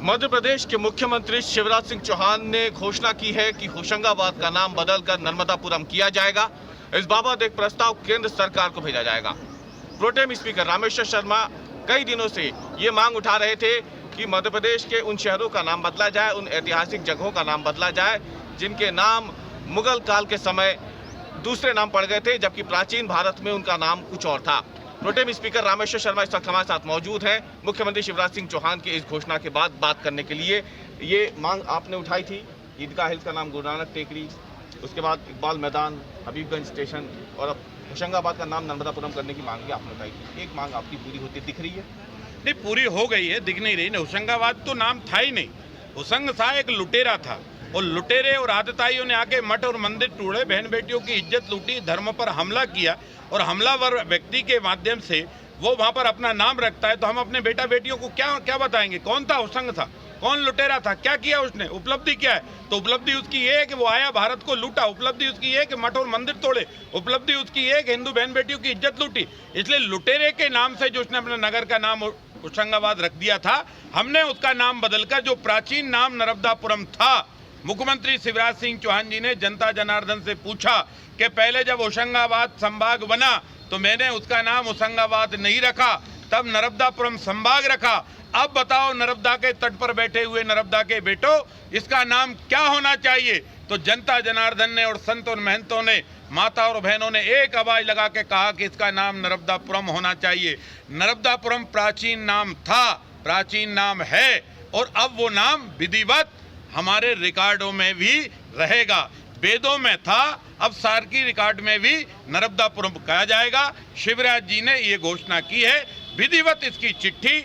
मध्य प्रदेश के मुख्यमंत्री शिवराज सिंह चौहान ने घोषणा की है कि होशंगाबाद का नाम बदलकर नर्मदापुरम किया जाएगा। इस बाबत एक प्रस्ताव केंद्र सरकार को भेजा जाएगा। प्रोटेम स्पीकर रामेश्वर शर्मा कई दिनों से ये मांग उठा रहे थे कि मध्य प्रदेश के उन शहरों का नाम बदला जाए, उन ऐतिहासिक जगहों का नाम बदला जाए जिनके नाम मुगल काल के समय दूसरे नाम पड़ गए थे, जबकि प्राचीन भारत में उनका नाम कुछ और था। प्रोटेम स्पीकर रामेश्वर शर्मा इस वक्त हमारे साथ मौजूद हैं। मुख्यमंत्री शिवराज सिंह चौहान की इस घोषणा के बाद बात करने के लिए ये मांग आपने उठाई थी। ईदगाह हिल्स का नाम गुरु नानक टेकरी, उसके बाद इकबाल मैदान, हबीबगंज स्टेशन और अब होशंगाबाद का नाम नर्मदापुरम करने की मांग आपने उठाई थी। एक मांग आपकी पूरी होती दिख रही है? नहीं, पूरी हो गई है, दिख नहीं रही। होशंगाबाद तो नाम था ही नहीं। होशंग था एक लुटेरा था, और लुटेरे और आतताइयों ने आके मठ और मंदिर तोड़े, बहन बेटियों की इज्जत लूटी, धर्म पर हमला किया, और हमलावर व्यक्ति के माध्यम से वो वहां पर अपना नाम रखता है। तो हम अपने बेटा बेटियों को क्या क्या बताएंगे? कौन था होशंग था, कौन लुटेरा था, क्या किया उसने, उपलब्धि क्या है? तो उपलब्धि उसकी ये है कि वो आया, भारत को लूटा। उपलब्धि उसकी ये है कि मठ और मंदिर तोड़े। उपलब्धि उसकी ये है कि हिंदू बहन बेटियों की इज्जत लूटी। इसलिए लुटेरे के नाम से जो उसने अपने नगर का नाम होशंगाबाद रख दिया था, हमने उसका नाम बदलकर जो प्राचीन नाम नर्मदापुरम था, मुख्यमंत्री शिवराज सिंह चौहान जी ने जनता जनार्दन से पूछा कि पहले जब होशंगाबाद संभाग बना तो मैंने उसका नाम होशंगाबाद नहीं रखा, तब नर्मदापुरम संभाग रखा। अब बताओ नर्मदा के तट पर बैठे हुए नर्मदा के बेटो, इसका नाम क्या होना चाहिए? तो जनता जनार्दन ने और संत और महंतों ने, माता और बहनों ने एक आवाज लगा के कहा कि इसका नाम नर्मदापुरम होना चाहिए। नर्मदापुरम प्राचीन नाम था, प्राचीन नाम है, और अब वो नाम विधिवत हमारे रिकॉर्डों में भी रहेगा। वेदों में था, अब सार्की रिकॉर्ड में भी नर्मदापुरम कहा जाएगा। शिवराज जी ने ये घोषणा की है। विधिवत इसकी चिट्ठी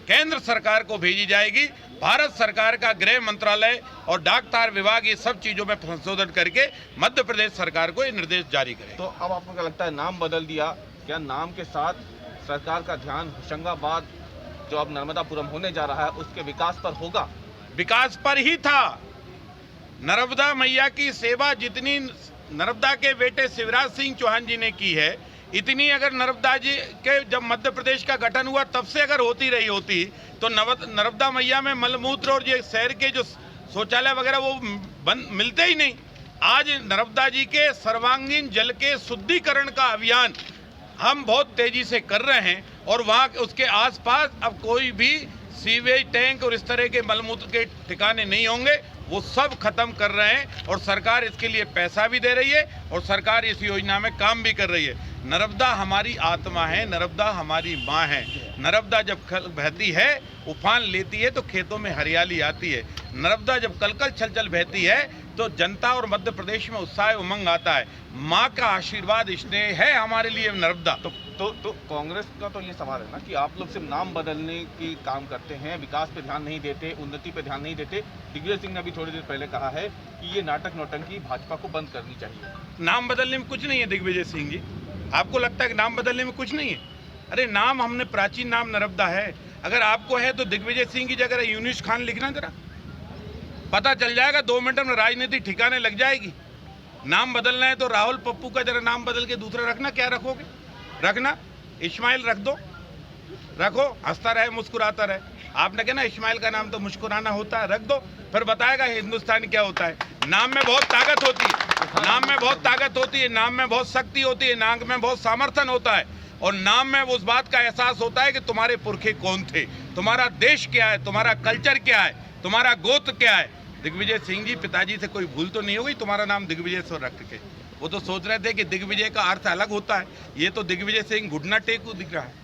केंद्र सरकार को भेजी जाएगी। भारत सरकार का गृह मंत्रालय और डाक तार विभाग ये सब चीजों में संशोधन करके मध्य प्रदेश सरकार को ये निर्देश जारी करे। तो अब आपको क्या लगता है, नाम बदल दिया, क्या नाम के साथ सरकार का ध्यान होशंगाबाद जो अब नर्मदापुरम होने जा रहा है उसके विकास पर होगा? विकास पर ही था। नर्मदा मैया की सेवा जितनी नर्मदा के बेटे शिवराज सिंह चौहान जी ने की है, इतनी अगर नर्मदा जी के जब मध्य प्रदेश का गठन हुआ तब से अगर होती रही होती तो नर्मदा मैया में मलमूत्र और ये शहर के जो शौचालय वगैरह वो मिलते ही नहीं। आज नर्मदा जी के सर्वांगीण जल के शुद्धिकरण का अभियान हम बहुत तेजी से कर रहे हैं, और वहाँ उसके आसपास अब कोई भी सीवेज टैंक और इस तरह के मलमूत्र के ठिकाने नहीं होंगे। वो सब खत्म कर रहे हैं, और सरकार इसके लिए पैसा भी दे रही है, और सरकार इस योजना में काम भी कर रही है। नर्मदा हमारी आत्मा है, नर्मदा हमारी माँ है। नर्मदा जब बहती है, उफान लेती है, तो खेतों में हरियाली आती है। नर्मदा जब कलकल छलछल बहती है तो जनता और मध्य प्रदेश में उत्साह उमंग आता है। माँ का आशीर्वाद स्नेह है हमारे लिए नर्मदा। तो कांग्रेस का तो ये सवाल है ना कि आप लोग सिर्फ नाम बदलने की काम करते हैं, विकास पे ध्यान नहीं देते, उन्नति पे ध्यान नहीं देते। दिग्विजय सिंह ने अभी थोड़ी देर पहले कहा है कि ये नाटक नौटंकी भाजपा को बंद करनी चाहिए। नाम बदलने में कुछ नहीं है दिग्विजय सिंह जी, आपको लगता है कि नाम बदलने में कुछ नहीं है? अरे नाम हमने प्राचीन नाम नर्मदा है। अगर आपको है तो दिग्विजय सिंह की जगह यूनुस खान लिखना, जरा पता चल जाएगा, 2 मिनट में राजनीति ठिकाने लग जाएगी। नाम बदलना है तो राहुल पप्पू का जरा नाम बदल के दूसरा रखना। क्या रखोगे? रखना इस्माइल रख दो, रखो, हंसता रहे, मुस्कुराता रहे। आपने कहा ना इस्माइल का नाम तो मुस्कुराना होता है, रख दो, फिर बताएगा हिंदुस्तान क्या होता है। नाम में बहुत ताकत होती है, नाम में बहुत ताकत होती है, नाम में बहुत शक्ति होती है, नाम में बहुत सामर्थ्य होता है, और नाम में उस बात का एहसास होता है कि तुम्हारे पुरखे कौन थे, तुम्हारा देश क्या है, तुम्हारा कल्चर क्या है, तुम्हारा गोत्र क्या है। दिग्विजय सिंह जी, पिताजी से कोई भूल तो नहीं हो गई तुम्हारा नाम दिग्विजय से रख के? वो तो सोच रहे थे कि दिग्विजय का अर्थ अलग होता है, ये तो दिग्विजय सिंह घुटना टेकू दिख रहा है।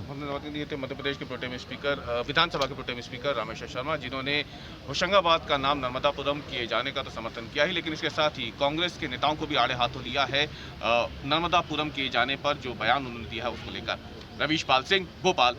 हमने बात दिए थे मध्य प्रदेश के प्रोटेम स्पीकर, विधानसभा के प्रोटेम स्पीकर रामेश्वर शर्मा, जिन्होंने होशंगाबाद का नाम नर्मदापुरम किए जाने का तो समर्थन किया ही, लेकिन इसके साथ ही कांग्रेस के नेताओं को भी आड़े हाथों लिया है नर्मदापुरम किए जाने पर जो बयान उन्होंने दिया है उसको लेकर। रवीश पाल सिंह, भोपाल।